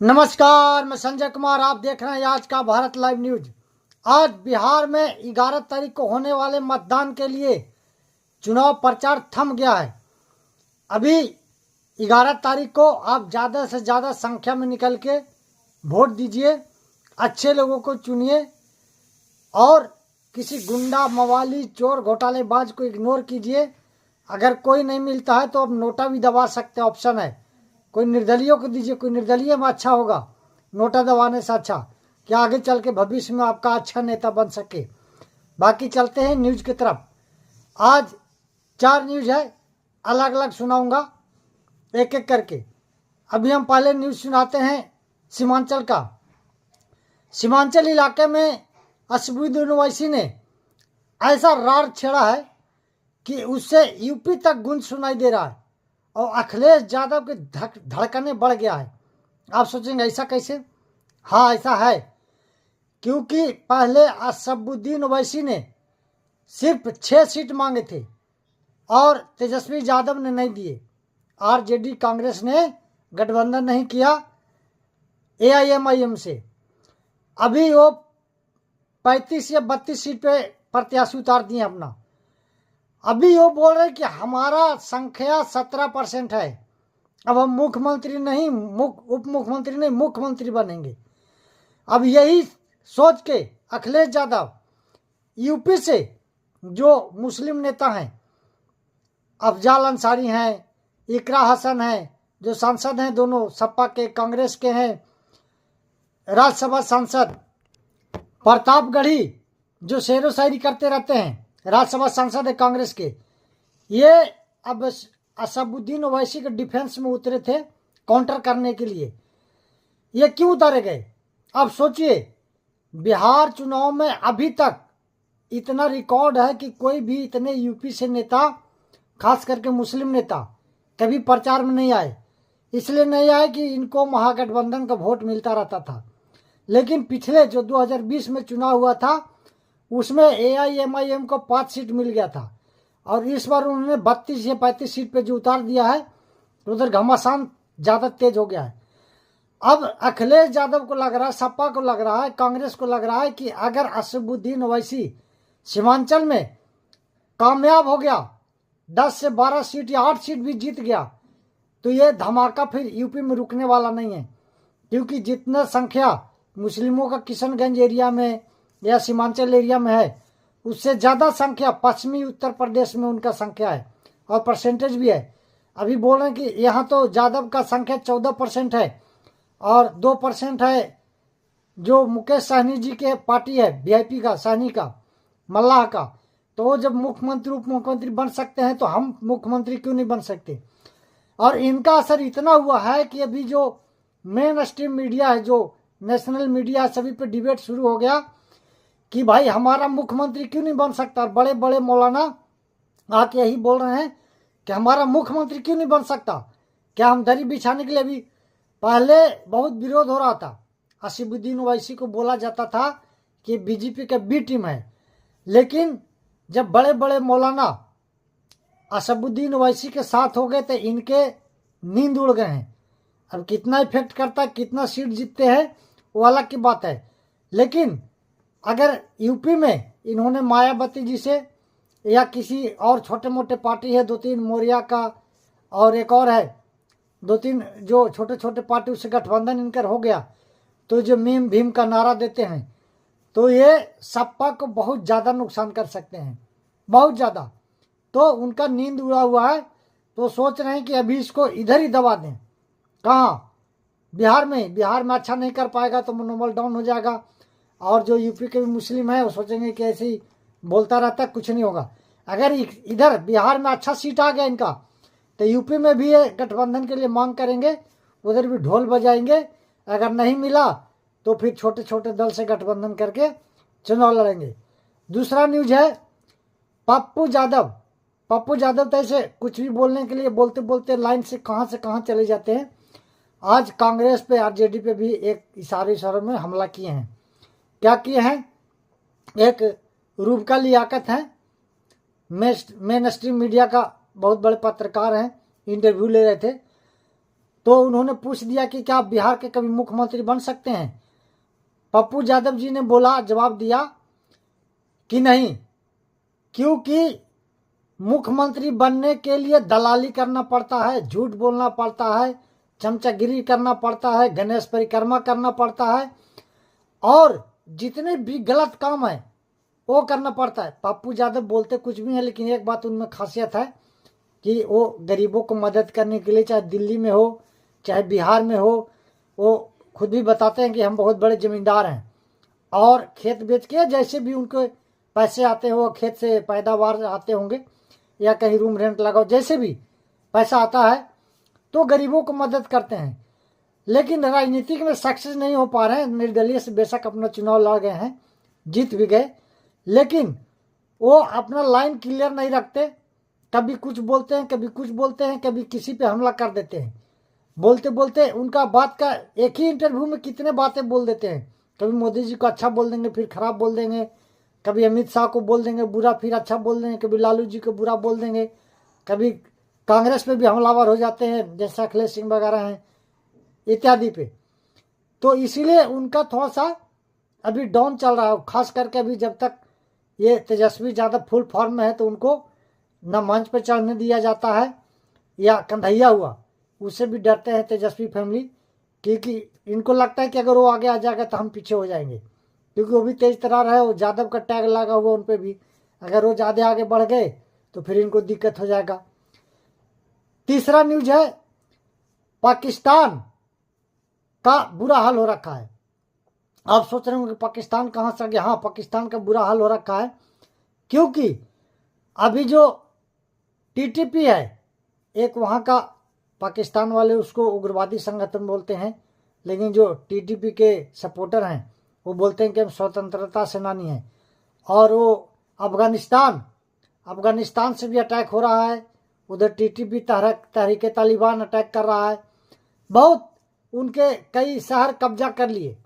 नमस्कार, मैं संजय कुमार। आप देख रहे हैं आज का भारत लाइव न्यूज। आज बिहार में 11 तारीख को होने वाले मतदान के लिए चुनाव प्रचार थम गया है। अभी 11 तारीख को आप ज़्यादा से ज़्यादा संख्या में निकल के वोट दीजिए, अच्छे लोगों को चुनिए और किसी गुंडा, मवाली, चोर, घोटालेबाज को इग्नोर कीजिए। अगर कोई नहीं मिलता है तो अब नोटा भी दबा सकते हैं, ऑप्शन है। कोई निर्दलियों को दीजिए, कोई निर्दलीय में अच्छा होगा नोटा दबाने से अच्छा, कि आगे चल के भविष्य में आपका अच्छा नेता बन सके। बाकी चलते हैं न्यूज की तरफ। आज 4 न्यूज है, अलग अलग सुनाऊंगा एक एक करके। अभी हम पहले न्यूज सुनाते हैं सीमांचल का। सीमांचल इलाके में असदुद्दीन ओवैसी ने ऐसा रार छेड़ा है कि उससे यूपी तक गूंज सुनाई दे रहा है और अखिलेश यादव के धड़कने बढ़ गया है। आप सोचेंगे ऐसा कैसे? हाँ, ऐसा है क्योंकि पहले असदुद्दीन ओवैसी ने सिर्फ 6 सीट मांगे थे और तेजस्वी यादव ने नहीं दिए। आरजेडी कांग्रेस ने गठबंधन नहीं किया एआईएमआईएम से। अभी वो 35 या 32 सीट पे प्रत्याशी उतार दिए अपना। अभी वो बोल रहे कि हमारा संख्या 17% है, अब हम मुख्यमंत्री नहीं, उप मुख्यमंत्री नहीं, मुख्यमंत्री बनेंगे। अब यही सोच के अखिलेश यादव यूपी से जो मुस्लिम नेता हैं, अफजाल अंसारी हैं, इकरा हसन हैं, जो सांसद हैं, दोनों सपा के, कांग्रेस के हैं, राज्यसभा सांसद प्रतापगढ़ी जो शेरो शायरी करते रहते हैं, राज्यसभा सांसद है कांग्रेस के, ये अब असदुद्दीन ओवैसी के डिफेंस में उतरे थे काउंटर करने के लिए। ये क्यों उतारे गए? अब सोचिए, बिहार चुनाव में अभी तक इतना रिकॉर्ड है कि कोई भी इतने यूपी से नेता, खास करके मुस्लिम नेता, कभी प्रचार में नहीं आए। इसलिए नहीं आए कि इनको महागठबंधन का वोट मिलता रहता था। लेकिन पिछले जो 2020 में चुनाव हुआ था उसमें एआईएमआईएम को 5 सीट मिल गया था और इस बार उन्होंने 32 या 35 सीट पे जो उतार दिया है, उधर घमासान ज़्यादा तेज हो गया है। अब अखिलेश यादव को लग रहा है, सपा को लग रहा है, कांग्रेस को लग रहा है कि अगर असदुद्दीन ओवैसी सीमांचल में कामयाब हो गया, 10 से 12 सीट या 8 सीट भी जीत गया, तो ये धमाका फिर यूपी में रुकने वाला नहीं है। क्योंकि जितना संख्या मुस्लिमों का किशनगंज एरिया में या सीमांचल एरिया में है, उससे ज़्यादा संख्या पश्चिमी उत्तर प्रदेश में उनका संख्या है और परसेंटेज भी है। अभी बोल रहे हैं कि यहाँ तो यादव का संख्या 14% है और 2% है जो मुकेश सहनी जी के पार्टी है, वीआईपी का, सहनी का, मल्लाह का। तो वो जब मुख्यमंत्री उप मुख्यमंत्री बन सकते हैं तो हम मुख्यमंत्री क्यों नहीं बन सकते? और इनका असर इतना हुआ है कि अभी जो मेन स्ट्रीम मीडिया है, जो नेशनल मीडिया है, सभी पे डिबेट शुरू हो गया कि भाई हमारा मुख्यमंत्री क्यों नहीं बन सकता। बड़े बड़े मौलाना आके यही बोल रहे हैं कि हमारा मुख्यमंत्री क्यों नहीं बन सकता। क्या हम दरी बिछाने के लिए? अभी पहले बहुत विरोध हो रहा था, असदुद्दीन ओवैसी को बोला जाता था कि बीजेपी का बी टीम है। लेकिन जब बड़े बड़े मौलाना असदुद्दीन ओवैसी के साथ हो गए तो इनके नींद उड़ गए हैं। अब कितना इफेक्ट करता है, कितना सीट जीतते हैं, वो अलग की बात है। लेकिन अगर यूपी में इन्होंने मायावती जी से या किसी और छोटे मोटे पार्टी है, 2-3 मौर्या का और एक और है, 2-3 जो छोटे छोटे पार्टी, उससे गठबंधन इनकर हो गया, तो जो मीम भीम का नारा देते हैं, तो ये सपा को बहुत ज़्यादा नुकसान कर सकते हैं, बहुत ज़्यादा। तो उनका नींद उड़ा हुआ है, तो सोच रहे हैं कि अभी इसको इधर ही दबा दें। कहाँ? बिहार में अच्छा नहीं कर पाएगा तो मनोबल डाउन हो जाएगा। और जो यूपी के भी मुस्लिम है वो सोचेंगे कि ऐसे ही बोलता रहता है, कुछ नहीं होगा। अगर इधर बिहार में अच्छा सीट आ गया इनका, तो यूपी में भी ये गठबंधन के लिए मांग करेंगे, उधर भी ढोल बजाएंगे। अगर नहीं मिला तो फिर छोटे छोटे दल से गठबंधन करके चुनाव लड़ेंगे। दूसरा न्यूज है पप्पू यादव। पप्पू यादव तो ऐसे कुछ भी बोलने के लिए बोलते बोलते लाइन से कहाँ चले जाते हैं। आज कांग्रेस पे, आरजेडी पे भी एक इशारे में हमला किए हैं। क्या किए हैं? एक रूबका लियाकत है, मेन स्ट्रीम मीडिया का बहुत बड़े पत्रकार हैं, इंटरव्यू ले रहे थे, तो उन्होंने पूछ दिया कि क्या आप बिहार के कभी मुख्यमंत्री बन सकते हैं। पप्पू यादव जी ने बोला, जवाब दिया कि नहीं, क्योंकि मुख्यमंत्री बनने के लिए दलाली करना पड़ता है, झूठ बोलना पड़ता है, चमचागिरी करना पड़ता है, गणेश परिक्रमा करना पड़ता है और जितने भी गलत काम है वो करना पड़ता है। पप्पू यादव बोलते कुछ भी है, लेकिन एक बात उनमें खासियत है कि वो गरीबों को मदद करने के लिए, चाहे दिल्ली में हो चाहे बिहार में हो, वो खुद भी बताते हैं कि हम बहुत बड़े जमींदार हैं और खेत बेच के जैसे भी उनको पैसे आते हो, खेत से पैदावार आते होंगे या कहीं रूम रेंट लगाओ, जैसे भी पैसा आता है तो गरीबों को मदद करते हैं। लेकिन राजनीतिक में सक्सेस नहीं हो पा रहे हैं। निर्दलीय से बेशक अपना चुनाव लड़ गए हैं, जीत भी गए, लेकिन वो अपना लाइन क्लियर नहीं रखते। कभी कुछ बोलते हैं, कभी कुछ बोलते हैं, कभी किसी पे हमला कर देते हैं। बोलते बोलते उनका बात का एक ही इंटरव्यू में कितने बातें बोल देते हैं। कभी मोदी जी को अच्छा बोल देंगे, फिर खराब बोल देंगे, कभी अमित शाह को बोल देंगे बुरा, फिर अच्छा बोल देंगे, कभी लालू जी को बुरा बोल देंगे, कभी कांग्रेस पे भी हमलावर हो जाते हैं जैसे अखिलेश सिंह वगैरह हैं इत्यादि पे। तो इसीलिए उनका थोड़ा सा अभी डाउन चल रहा है। खास करके अभी जब तक ये तेजस्वी यादव फुल फॉर्म में है तो उनको न मंच पे चढ़ने दिया जाता है, या कन्हैया हुआ उससे भी डरते हैं तेजस्वी फैमिली, क्योंकि इनको लगता है कि अगर वो आगे आ जाएगा तो हम पीछे हो जाएंगे, क्योंकि वो भी तेज तरार है, वो यादव का टैग लगा हुआ उन पर भी। अगर वो ज़्यादा आगे बढ़ गए तो फिर इनको दिक्कत हो जाएगा। तीसरा न्यूज है, पाकिस्तान का बुरा हाल हो रखा है। आप सोच रहे होंगे पाकिस्तान कहाँ से आ गया। हाँ, पाकिस्तान का बुरा हाल हो रखा है क्योंकि अभी जो टीटीपी है, एक वहाँ का पाकिस्तान वाले उसको उग्रवादी संगठन बोलते हैं, लेकिन जो टीटीपी के सपोर्टर हैं वो बोलते हैं कि हम स्वतंत्रता सेनानी हैं। और वो अफगानिस्तान से भी अटैक हो रहा है, उधर टीटीपी तहरीक तालिबान अटैक कर रहा है। बहुत उनके कई शहर कब्जा कर लिए,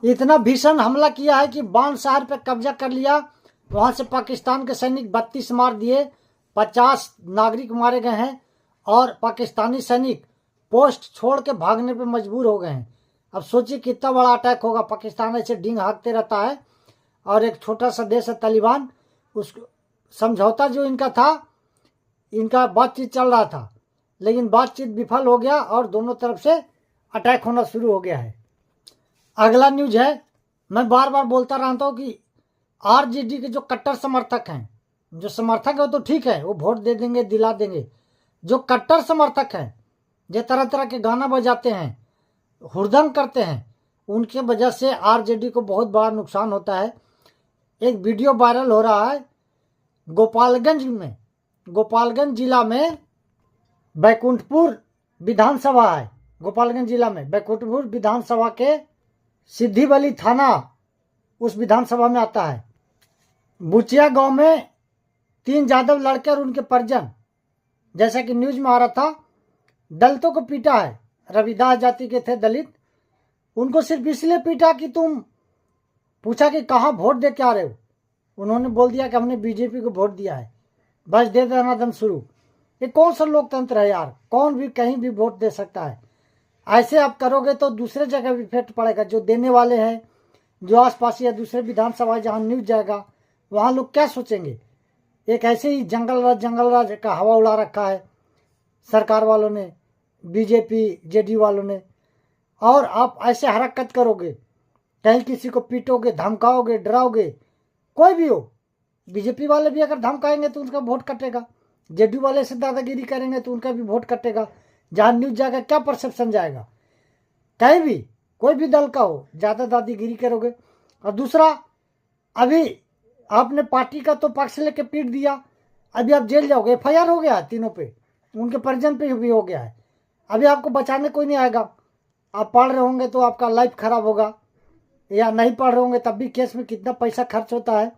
इतना भीषण हमला किया है कि बान शहर पर कब्जा कर लिया। वहाँ से पाकिस्तान के सैनिक 32 मार दिए, 50 नागरिक मारे गए हैं और पाकिस्तानी सैनिक पोस्ट छोड़ के भागने पे मजबूर हो गए हैं। अब सोचिए कितना बड़ा अटैक होगा। पाकिस्तान ऐसे डींग हाँकते रहता है और एक छोटा सा देश है तालिबान, उस समझौता जो इनका था, इनका बातचीत चल रहा था, लेकिन बातचीत विफल हो गया और दोनों तरफ से अटैक होना शुरू हो गया है। अगला न्यूज है, मैं बार बार बोलता रहता हूँ कि आरजेडी के जो कट्टर समर्थक हैं, जो समर्थक है वो तो ठीक है, वो वोट दे देंगे, दिला देंगे। जो कट्टर समर्थक हैं, जो तरह तरह के गाना बजाते हैं, हुड़दंग करते हैं, उनके वजह से आरजेडी को बहुत बड़ा नुकसान होता है। एक वीडियो वायरल हो रहा है गोपालगंज जिला में बैकुंठपुर विधानसभा है। गोपालगंज जिला में बैकुंठपुर विधानसभा के सिद्धिबली थाना उस विधानसभा में आता है। बुचिया गांव में 3 यादव लड़के और उनके परिजन, जैसा कि न्यूज में आ रहा था, दलितों को पीटा है। रविदास जाति के थे दलित, उनको सिर्फ इसलिए पीटा कि तुम पूछा कि कहाँ वोट दे के आ रहे हो, उन्होंने बोल दिया कि हमने बीजेपी को वोट दिया है, बस दे देना दम शुरू। ये कौन सा लोकतंत्र है यार, कौन भी कहीं भी वोट दे सकता है। ऐसे आप करोगे तो दूसरे जगह भी इफेक्ट पड़ेगा। जो देने वाले हैं, जो आसपास या दूसरे विधानसभा जहाँ न्यूज जाएगा वहाँ लोग क्या सोचेंगे। एक ऐसे ही जंगल राज का हवा उड़ा रखा है सरकार वालों ने, बीजेपी जेडीयू वालों ने। और आप ऐसे हरकत करोगे, कहीं किसी को पीटोगे, धमकाओगे, डराओगे, कोई भी हो, बीजेपी वाले भी अगर धमकाएंगे तो उनका वोट कटेगा, जेडीयू वाले से दादागिरी करेंगे तो उनका भी वोट कटेगा। जहाँ न्यूज जाएगा क्या परसेप्शन जाएगा, कहीं भी कोई भी दल का हो, ज़्यादा दादागिरी करोगे। और दूसरा, अभी आपने पार्टी का तो पक्ष लेके पीट दिया, अभी आप जेल जाओगे, एफआईआर हो गया है तीनों पे, उनके परिजन पे भी हो गया है। अभी आपको बचाने कोई नहीं आएगा। आप पढ़ रहे होंगे तो आपका लाइफ खराब होगा, या नहीं पढ़ रहे होंगे तब भी केस में कितना पैसा खर्च होता है,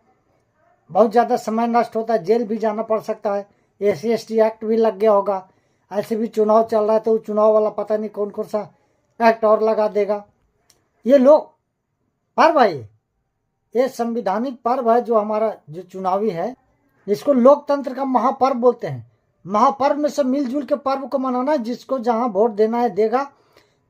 बहुत ज़्यादा समय नष्ट होता है, जेल भी जाना पड़ सकता है, SC/ST एक्ट भी लग गया होगा। ऐसे भी चुनाव चल रहा है तो चुनाव वाला पता नहीं कौन कौन सा एक्ट और लगा देगा। ये लोग पर्व है, ये संविधानिक पर्व है जो हमारा जो चुनावी है, इसको लोकतंत्र का महापर्व बोलते हैं। महापर्व में सब मिलजुल के पर्व को मनाना है। जिसको जहाँ वोट देना है देगा,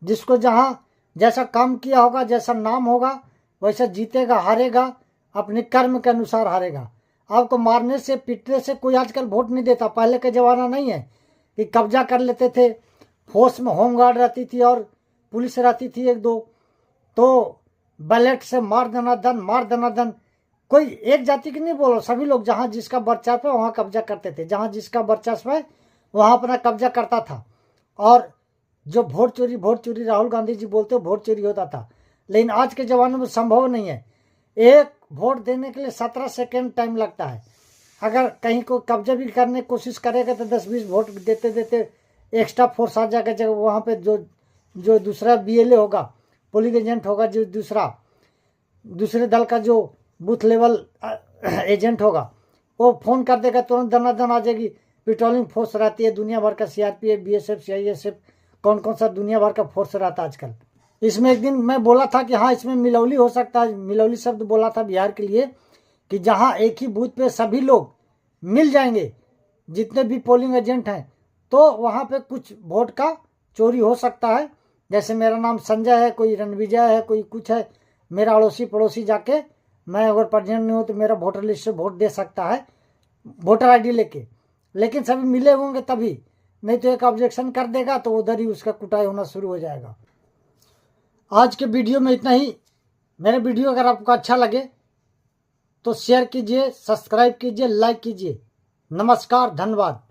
जिसको जहाँ जैसा काम किया होगा, जैसा नाम होगा, वैसा जीतेगा, हारेगा, अपने कर्म के अनुसार हारेगा। आपको मारने से पीटने से कोई आजकल वोट नहीं देता। पहले का जमाना नहीं है कि कब्जा कर लेते थे, फोर्स में होमगार्ड रहती थी और पुलिस रहती थी एक दो, तो बैलेट से मार देना दन, मार देना दन। कोई एक जाति की नहीं बोलो, सभी लोग जहाँ जिसका वर्चस्व है वहाँ कब्जा करते थे, जहाँ जिसका वर्चस्व है वहाँ अपना कब्जा करता था। और जो वोट चोरी राहुल गांधी जी बोलते हो वोट चोरी होता था, लेकिन आज के ज़माने में संभव नहीं है। एक वोट देने के लिए 17 सेकेंड टाइम लगता है। अगर कहीं को कब्जा भी करने की कोशिश करेगा तो 10-20 वोट देते देते एक्स्ट्रा फोर्स आ जाएगा। जब वहाँ पे जो दूसरा BLA होगा, पोलिंग एजेंट होगा, जो दूसरे दल का जो बूथ लेवल एजेंट होगा, वो फ़ोन कर देगा, तुरंत दनादन आ जाएगी। पेट्रोलिंग फोर्स रहती है दुनिया भर का, CRPF, BSF, CISF, कौन कौन सा दुनिया भर का फोर्स रहता है आजकल। इसमें एक दिन मैं बोला था कि हाँ इसमें मिलौली हो सकता है। मिलौली शब्द बोला था बिहार के लिए कि जहाँ एक ही बूथ पे सभी लोग मिल जाएंगे, जितने भी पोलिंग एजेंट हैं, तो वहाँ पे कुछ वोट का चोरी हो सकता है। जैसे मेरा नाम संजय है, कोई रणविजय है, कोई कुछ है, मेरा अड़ोसी पड़ोसी जाके, मैं अगर प्रेजेंट नहीं हूँ तो मेरा वोटर लिस्ट से वोट दे सकता है, वोटर ID लेके। लेकिन सभी मिले होंगे तभी, नहीं तो एक ऑब्जेक्शन कर देगा तो उधर ही उसका कुटाई होना शुरू हो जाएगा। आज के वीडियो में इतना ही। मेरे वीडियो अगर आपको अच्छा लगे तो शेयर कीजिए, सब्सक्राइब कीजिए, लाइक कीजिए। नमस्कार, धन्यवाद।